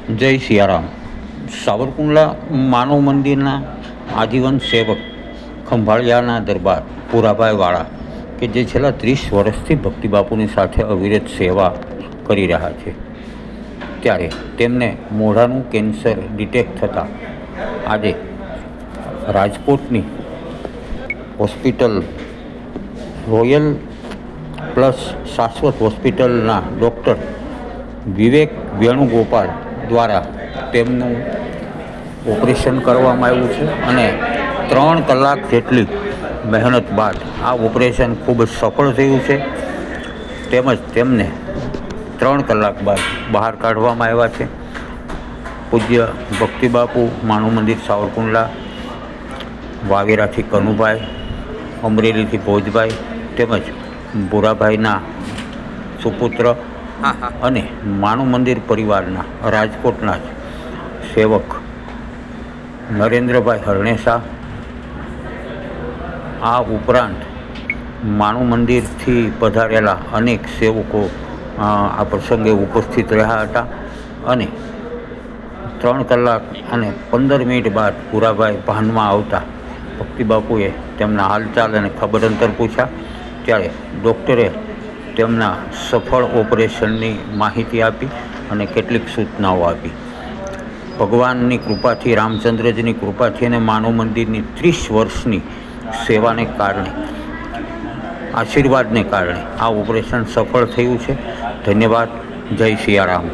જય સિયારામ. સાવરકુંડલા માનવ મંદિરના આજીવન સેવક ખંભાળિયાના દરબાર પુરાભાઈ વાળા કે જે છેલ્લા 30 વર્ષથી ભક્તિબાપુની સાથે અવિરત સેવા કરી રહ્યા છે, ત્યારે તેમને મોઢાનું કેન્સર ડિટેક્ટ થતાં આજે રાજકોટની હોસ્પિટલ રોયલ પ્લસ શાશ્વત હોસ્પિટલના ડૉક્ટર વિવેક વેણુગોપાલ દ્વારા તેમનું ઓપરેશન કરવામાં આવ્યું છે અને 3 કલાક જેટલી મહેનત બાદ આ ઓપરેશન ખૂબ જ સફળ થયું છે. તેમજ તેમને 3 કલાક બાદ બહાર કાઢવામાં આવ્યા છે. પૂજ્ય ભક્તિબાપુ માનવ મંદિર સાવરકુંડલા, વાવેરાથી કનુભાઈ, અમરેલીથી ભોજભાઈ તેમજ ભૂરાભાઈના સુપુત્ર અને માનવ મંદિર પરિવારના રાજકોટના જ સેવક નરેન્દ્રભાઈ હરણેસા, આ ઉપરાંત માનવ મંદિરથી પધારેલા અનેક સેવકો આ પ્રસંગે ઉપસ્થિત રહ્યા હતા અને 3 કલાક અને 15 મિનિટ બાદ ભૂરાભાઈ ભાનમાં આવતા ભક્તિબાપુએ તેમના હાલચાલ અને ખબર અંતર પૂછ્યા, ત્યારે ડૉક્ટરે તેમના સફળ ઓપરેશનની માહિતી આપી અને કેટલીક સૂચનાઓ આપી. ભગવાનની કૃપાથી, રામચંદ્રજીની કૃપાથી અને માનવ મંદિરની 30 વર્ષની સેવાને કારણે, આશીર્વાદને કારણે આ ઓપરેશન સફળ થયું છે. ધન્યવાદ. જય સિયારામ.